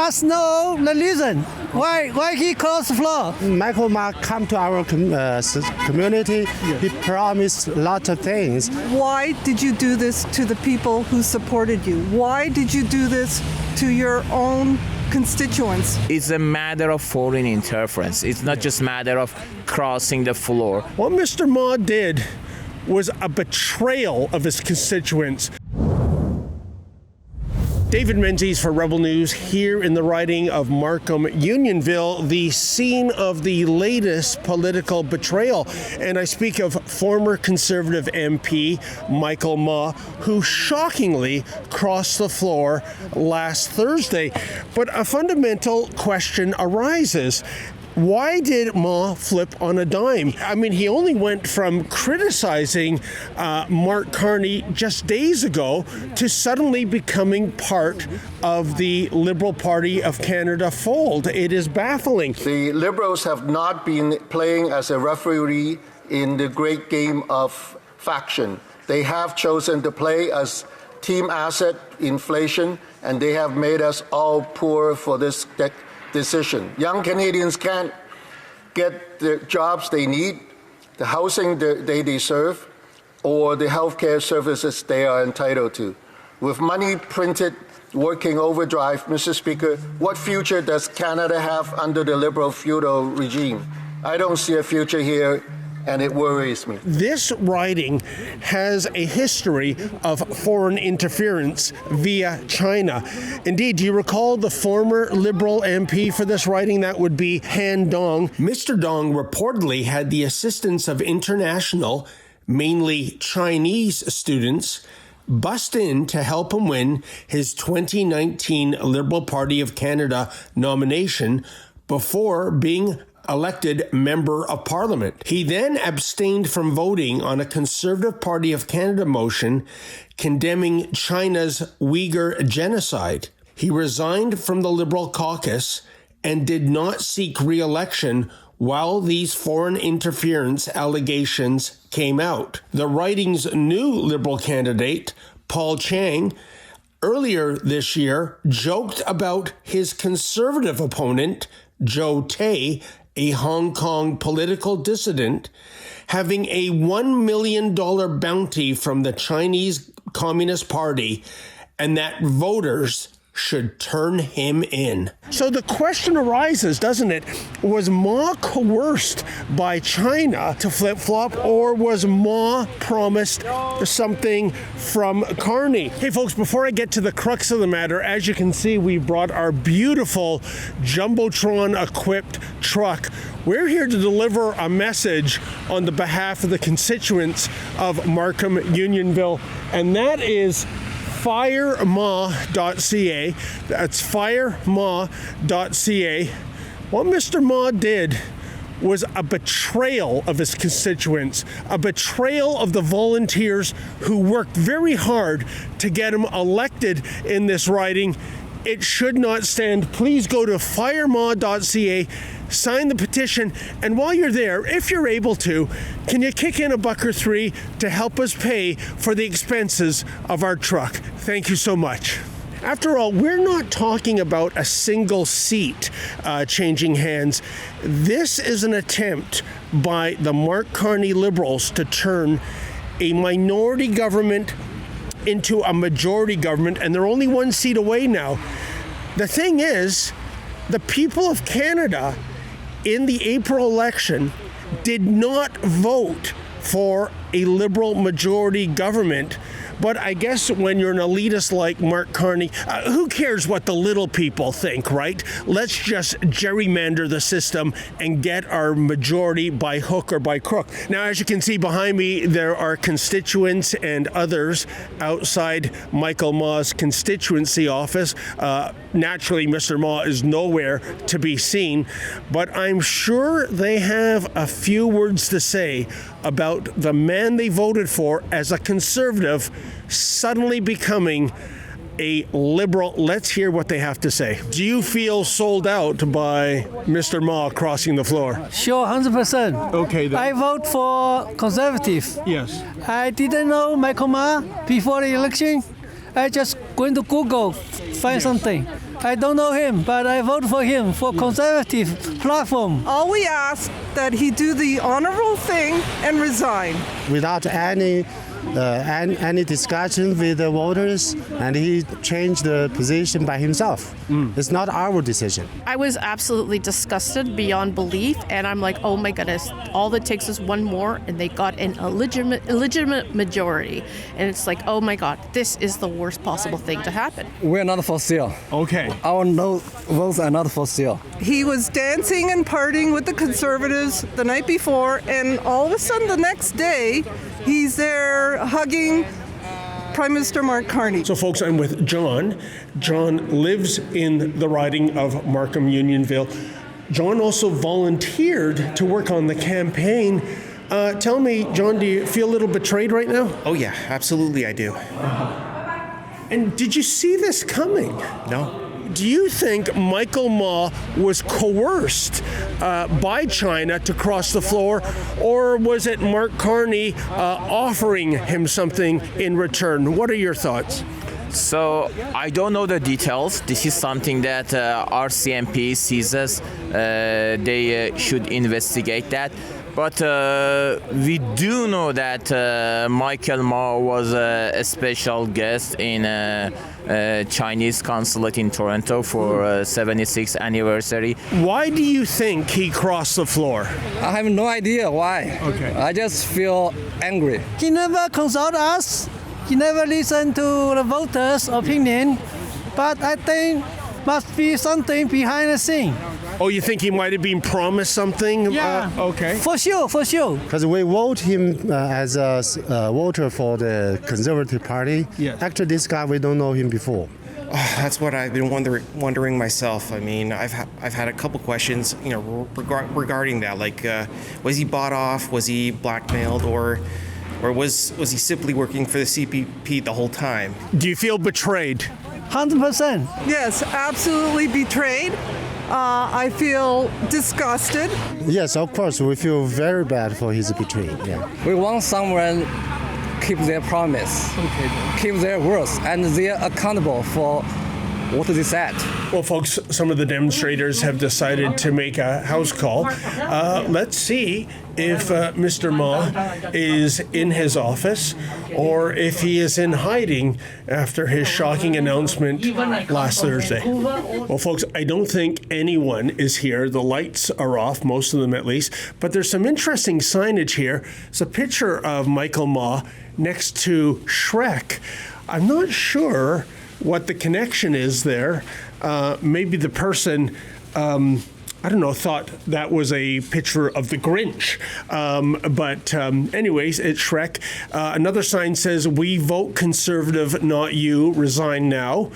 must know the reason why he crossed the floor. Michael Ma come to our community. He promised a lot of things. Why did you do this to the people who supported you? Why did you do this to your own constituents? It's a matter of foreign interference. It's not just a matter of crossing the floor. What Mr. Ma did was a betrayal of his constituents. David Menzies for Rebel News here in the riding of Markham-Uniondale, the scene of the latest political betrayal. And I speak of former Conservative MP Michael Ma, who shockingly crossed the floor last Thursday. But a fundamental question arises. Why did Ma flip on a dime? I mean, he only went from criticizing Mark Carney just days ago to suddenly becoming part of the Liberal Party of Canada fold. It is baffling. The Liberals have not been playing as a referee in the great game of faction. They have chosen to play as team asset inflation, and they have made us all poor for this decision. Young Canadians can't get the jobs they need, the housing they deserve, or the healthcare services they are entitled to. With money printed, working overdrive, Mr. Speaker, what future does Canada have under the Liberal feudal regime? I don't see a future here, and it worries me. This riding has a history of foreign interference via China. Indeed, do you recall the former Liberal MP for this riding? That would be Han Dong. Mr. Dong reportedly had the assistance of international, mainly Chinese students, bust in to help him win his 2019 Liberal Party of Canada nomination before being elected Member of Parliament. He then abstained from voting on a Conservative Party of Canada motion condemning China's Uyghur genocide. He resigned from the Liberal caucus and did not seek re-election while these foreign interference allegations came out. The riding's new Liberal candidate, Paul Chang, earlier this year joked about his Conservative opponent, Joe Tay, a Hong Kong political dissident, having a $1 million bounty from the Chinese Communist Party, and that voters should turn him in. So the question arises, doesn't it? Was Ma coerced by China to flip-flop, or was Ma promised something from Carney? Hey folks, before I get to the crux of the matter, as you can see, we brought our beautiful Jumbotron-equipped truck. We're here to deliver a message on the behalf of the constituents of Markham-Uniondale, and that is firema.ca. That's firema.ca. What Mr. Ma did was a betrayal of his constituents, a betrayal of the volunteers who worked very hard to get him elected in this riding. It should not stand. Please go to firema.ca, sign the petition, and while you're there, if you're able to, can you kick in $1 or $3 to help us pay for the expenses of our truck? Thank you so much. After all, we're not talking about a single seat changing hands. This is an attempt by the Mark Carney Liberals to turn a minority government into a majority government, and they're only one seat away now. The thing is, the people of Canada in the April election did not vote for a Liberal majority government. But I guess when you're an elitist like Mark Carney, who cares what the little people think, right? Let's just gerrymander the system and get our majority by hook or by crook. Now, as you can see behind me, there are constituents and others outside Michael Ma's constituency office. Naturally, Mr. Ma is nowhere to be seen, but I'm sure they have a few words to say about the man they voted for as a Conservative suddenly becoming a Liberal. Let's hear what they have to say. Do you feel sold out by Mr. Ma crossing the floor? Sure, 100%. Okay, then. I vote for Conservative. Yes. I didn't know Michael Ma before the election. I just going to Google, find something. I don't know him, but I vote for him for conservative platform. All we ask that he do the honorable thing and resign. Without any discussion with the voters, and he changed the position by himself. It's not our decision. I was absolutely disgusted beyond belief, and I'm like, oh my goodness, all it takes is one more, and they got an illegitimate majority. And it's like, oh my God, this is the worst possible thing to happen. We're not for sale. Okay. Our no votes are not for sale. He was dancing and partying with the Conservatives the night before, and all of a sudden the next day, he's there hugging Prime Minister Mark Carney. So, folks, I'm with John. John lives in the riding of Markham-Uniondale. John also volunteered to work on the campaign. Tell me, John, do you feel a little betrayed right now? Oh, yeah, absolutely I do. And did you see this coming? No. Do you think Michael Ma was coerced by China to cross the floor, or was it Mark Carney offering him something in return? What are your thoughts? So I don't know the details. This is something that RCMP sees as they should investigate that. But we do know that Michael Ma was a special guest in Chinese consulate in Toronto for 76th anniversary. Why do you think he crossed the floor? I have no idea why. Okay. I just feel angry. He never consult us. He never listened to the voters' opinion. But I think must be something behind the scene. Oh, you think he might have been promised something? Yeah. Okay. For sure. Because we vote him as a voter for the Conservative Party. Yes. Actually, this guy, we don't know him before. Oh, that's what I've been wondering myself. I mean, I've had a couple questions, regarding that. Like, was he bought off? Was he blackmailed? Or was he simply working for the CPP the whole time? Do you feel betrayed? 100%. Yes, absolutely betrayed. I feel disgusted. Yes, of course, we feel very bad for his betrayal. Yeah. We want someone keep their promise, keep their words, and they're accountable for what they said. Well, folks, some of the demonstrators have decided to make a house call. Let's see if Mr. Ma is in his office or if he is in hiding after his shocking announcement last Thursday. Well, folks, I don't think anyone is here. The lights are off, most of them at least, but there's some interesting signage here. It's a picture of Michael Ma next to Shrek. I'm not sure what the connection is there. Maybe the person, thought that was a picture of the Grinch. Anyways, it's Shrek. Another sign says, "We vote Conservative, not you. Resign now."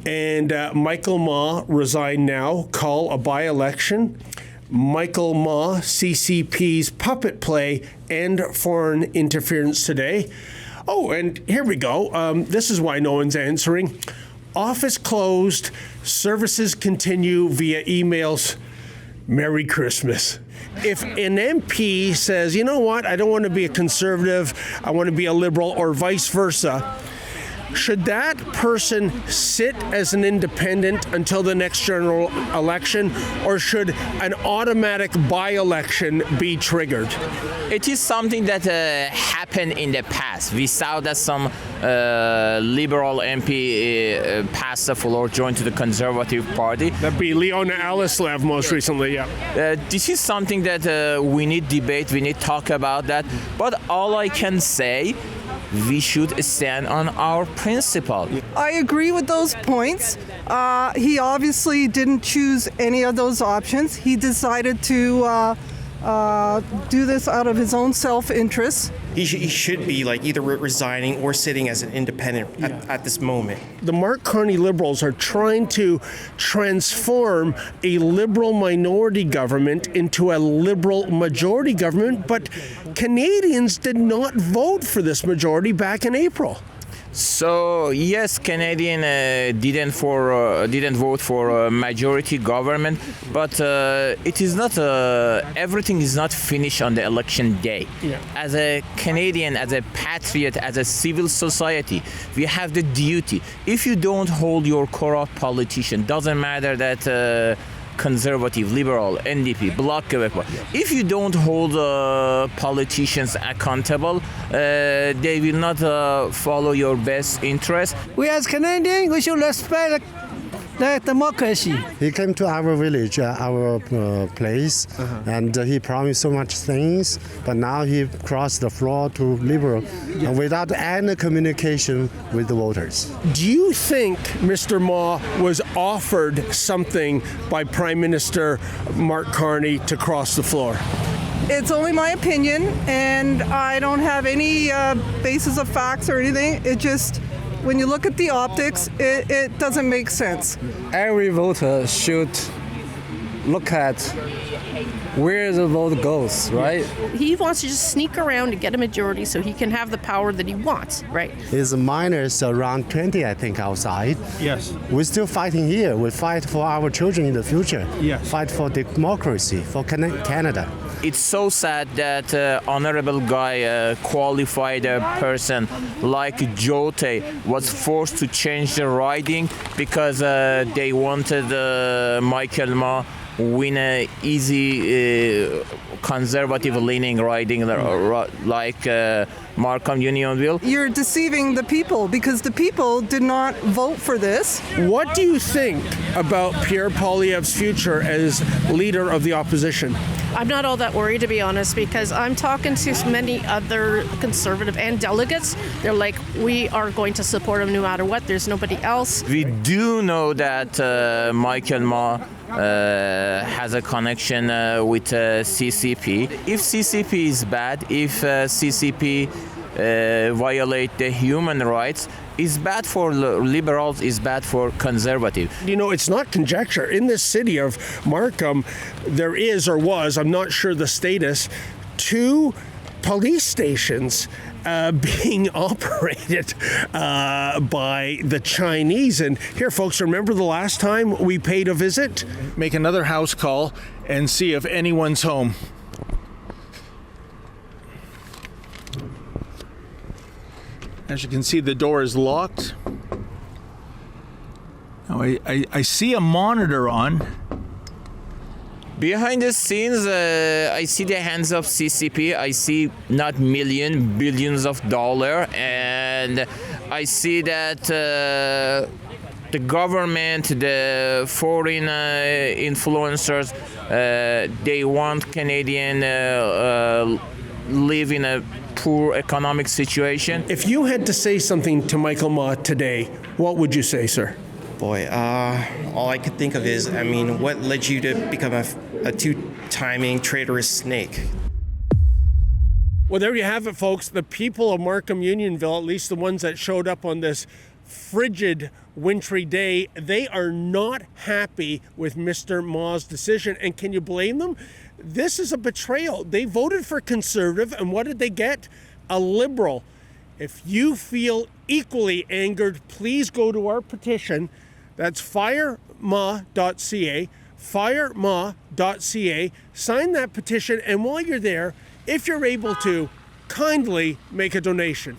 And Michael Ma, resign now. Call a by-election. Michael Ma, CCP's puppet play and foreign interference today. Oh, and here we go. This is why no one's answering. Office closed. Services continue via emails. Merry Christmas. If an MP says, you know what, I don't want to be a conservative, I want to be a liberal, or vice versa, should that person sit as an independent until the next general election, or should an automatic by-election be triggered? It is something that happened in the past. We saw that some liberal MP passed the floor, joined to the Conservative Party. That'd be Leona Alislev most recently, yeah. This is something that we need debate, we need talk about that. But all I can say, we should stand on our principle. I agree with those points. He obviously didn't choose any of those options. He decided to do this out of his own self-interest. He should be either resigning or sitting as an independent at this moment. The Mark Carney Liberals are trying to transform a Liberal minority government into a Liberal majority government, but Canadians did not vote for this majority back in April. So yes, Canadian didn't vote for a majority government, but it is not everything is not finished on the election day. Yeah. As a Canadian, as a patriot, as a civil society, we have the duty. If you don't hold your corrupt politician, doesn't matter that. Conservative, Liberal, NDP, Bloc Québécois. If you don't hold politicians accountable, they will not follow your best interest. We as Canadians, we should respect the democracy. He came to our village, our place, and he promised so much things, but now he crossed the floor to Liberal and without any communication with the voters. Do you think Mr. Ma was offered something by Prime Minister Mark Carney to cross the floor? It's only my opinion, and I don't have any basis of facts or anything. It just, when you look at the optics, it doesn't make sense. Every voter should look at where the vote goes, right? He wants to just sneak around and get a majority so he can have the power that he wants, right? His miners around 20, I think, outside. Yes. We're still fighting here. We fight for our children in the future. Yes. Fight for democracy, for Canada. It's so sad that honorable guy, qualified person like Jote was forced to change the riding because they wanted Michael Ma win a easy conservative leaning riding like Markham-Uniondale. You're deceiving the people because the people did not vote for this. What do you think about Pierre Poilievre's future as leader of the opposition? I'm not all that worried, to be honest, because I'm talking to many other conservative and delegates. They're like, we are going to support him no matter what. There's nobody else. We do know that Michael Ma has a connection with CCP. If CCP is bad, if CCP violate the human rights, is bad for liberals, is bad for conservative. You know, it's not conjecture. In this city of Markham, there is or was, I'm not sure the status, 2 police stations being operated by the Chinese. And here, folks, remember the last time we paid a visit? Make another house call and see if anyone's home. As you can see, the door is locked. Now I see a monitor on. Behind the scenes, I see the hands of CCP. I see not million, billions of dollars, and I see that the government, the foreign influencers, they want Canadian live in a poor economic situation. If you had to say something to Michael Ma today, what would you say, sir? Boy, all I could think of is, I mean, what led you to become a two-timing traitorous snake? Well, there you have it, folks. The people of Markham-Uniondale, at least the ones that showed up on this frigid, wintry day, they are not happy with Mr. Ma's decision. And can you blame them? This is a betrayal. They voted for Conservative, and what did they get? A Liberal. If you feel equally angered, please go to our petition. That's firema.ca, firema.ca. Sign that petition, and while you're there, if you're able to, kindly make a donation.